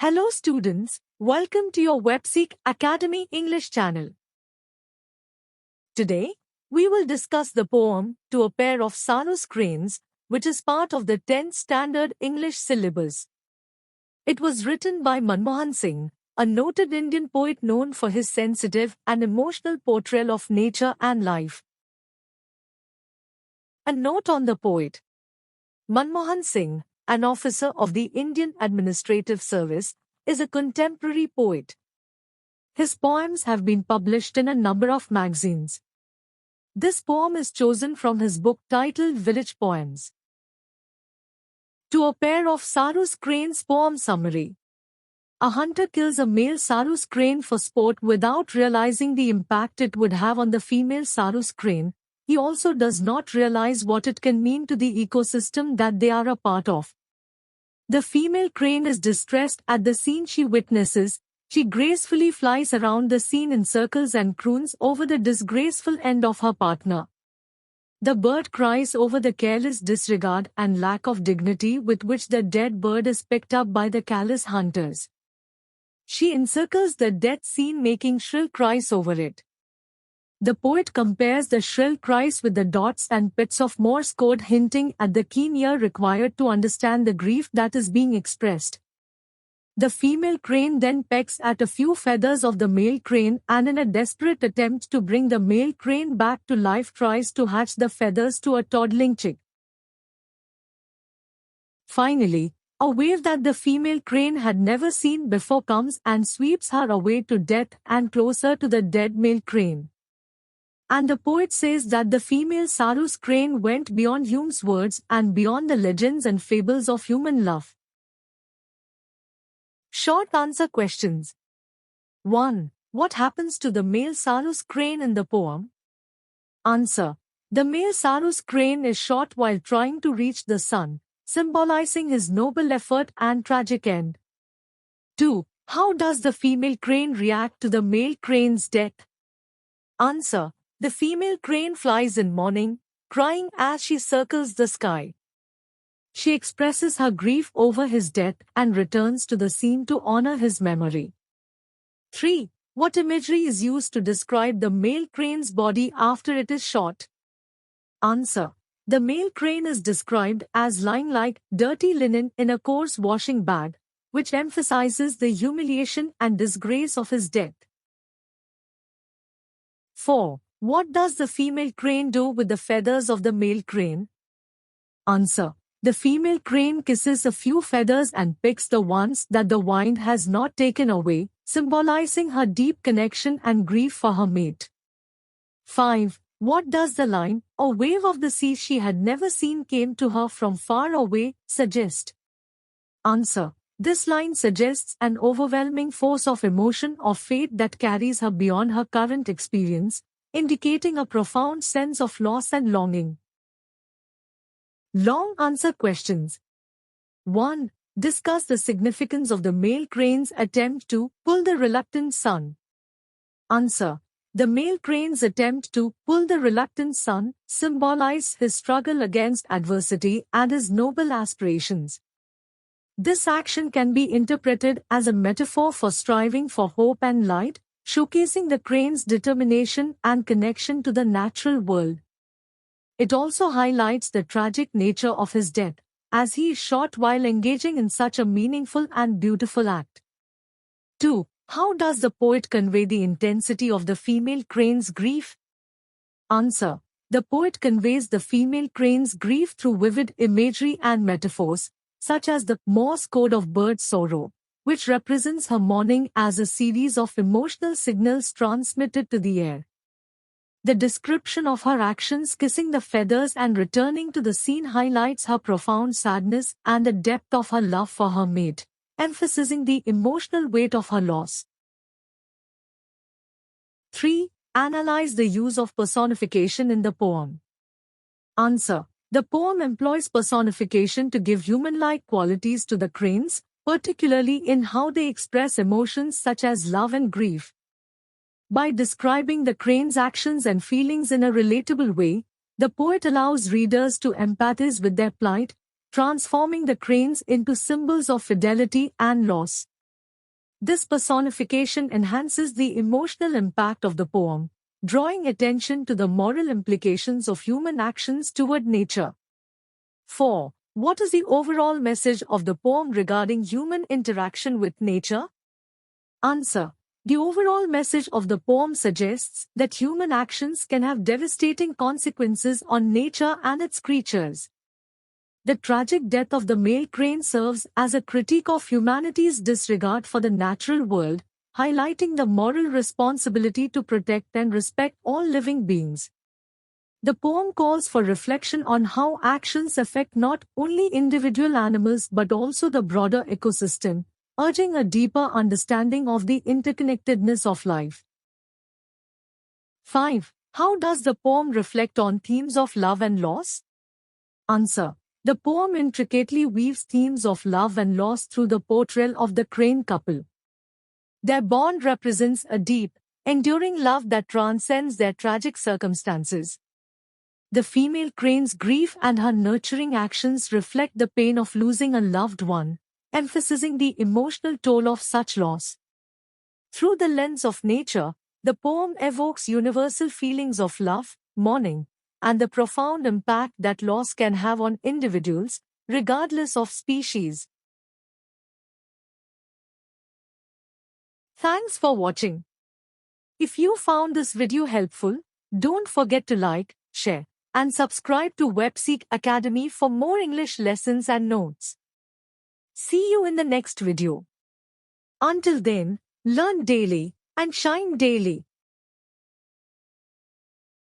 Hello students, welcome to your WebSeek.Academy English channel. Today, we will discuss the poem To a Pair of Sarus Cranes, which is part of the 10th Standard English Syllabus. It was written by Manmohan Singh, a noted Indian poet known for his sensitive and emotional portrayal of nature and life. A note on the poet. Manmohan Singh, an officer of the Indian Administrative Service, is a contemporary poet. His poems have been published in a number of magazines. This poem is chosen from his book titled Village Poems. To a Pair of Sarus Cranes poem summary. A hunter kills a male Sarus crane for sport without realizing the impact it would have on the female Sarus crane. He also does not realize what it can mean to the ecosystem that they are a part of. The female crane is distressed at the scene she witnesses. She gracefully flies around the scene in circles and croons over the disgraceful end of her partner. The bird cries over the careless disregard and lack of dignity with which the dead bird is picked up by the callous hunters. She encircles the dead scene, making shrill cries over it. The poet compares the shrill cries with the dots and pits of Morse code, hinting at the keen ear required to understand the grief that is being expressed. The female crane then pecks at a few feathers of the male crane and in a desperate attempt to bring the male crane back to life tries to hatch the feathers to a toddling chick. Finally, a wave that the female crane had never seen before comes and sweeps her away to death and closer to the dead male crane. And the poet says that the female Sarus crane went beyond hume's words and beyond the legends and fables of human love. Short answer questions. 1. What happens to the male Sarus crane in the poem? Answer. The male Sarus crane is shot while trying to reach the sun, symbolizing his noble effort and tragic end. 2. How does the female crane react to the male crane's death? Answer. The female crane flies in mourning, crying as she circles the sky. She expresses her grief over his death and returns to the scene to honor his memory. 3. What imagery is used to describe the male crane's body after it is shot? Answer. The male crane is described as lying like dirty linen in a coarse washing bag, which emphasizes the humiliation and disgrace of his death. 4. What does the female crane do with the feathers of the male crane? Answer. The female crane kisses a few feathers and picks the ones that the wind has not taken away, symbolizing her deep connection and grief for her mate. 5. What does the line, "A wave of the sea she had never seen came to her from far away," suggest? Answer. This line suggests an overwhelming force of emotion or fate that carries her beyond her current experience, indicating a profound sense of loss and longing. Long answer questions. 1. Discuss the significance of the male crane's attempt to pull the reluctant sun. Answer. The male crane's attempt to pull the reluctant sun symbolizes his struggle against adversity and his noble aspirations. This action can be interpreted as a metaphor for striving for hope and light, showcasing the crane's determination and connection to the natural world. It also highlights the tragic nature of his death, as he is shot while engaging in such a meaningful and beautiful act. 2. How does the poet convey the intensity of the female crane's grief? Answer. The poet conveys the female crane's grief through vivid imagery and metaphors, such as the Morse code of bird sorrow, which represents her mourning as a series of emotional signals transmitted to the air. The description of her actions kissing the feathers and returning to the scene highlights her profound sadness and the depth of her love for her mate, emphasizing the emotional weight of her loss. 3. Analyze the use of personification in the poem. Answer. The poem employs personification to give human-like qualities to the cranes, particularly in how they express emotions such as love and grief. By describing the crane's actions and feelings in a relatable way, the poet allows readers to empathize with their plight, transforming the cranes into symbols of fidelity and loss. This personification enhances the emotional impact of the poem, drawing attention to the moral implications of human actions toward nature. 4. What is the overall message of the poem regarding human interaction with nature? Answer. The overall message of the poem suggests that human actions can have devastating consequences on nature and its creatures. The tragic death of the male crane serves as a critique of humanity's disregard for the natural world, highlighting the moral responsibility to protect and respect all living beings. The poem calls for reflection on how actions affect not only individual animals but also the broader ecosystem, urging a deeper understanding of the interconnectedness of life. 5. How does the poem reflect on themes of love and loss? Answer. The poem intricately weaves themes of love and loss through the portrayal of the crane couple. Their bond represents a deep, enduring love that transcends their tragic circumstances. The female crane's grief and her nurturing actions reflect the pain of losing a loved one, emphasizing the emotional toll of such loss. Through the lens of nature, the poem evokes universal feelings of love, mourning, and the profound impact that loss can have on individuals, regardless of species. Thanks for watching. If you found this video helpful, don't forget to like, share, and subscribe to WebSeek.Academy for more English lessons and notes. See you in the next video. Until then, learn daily and shine daily.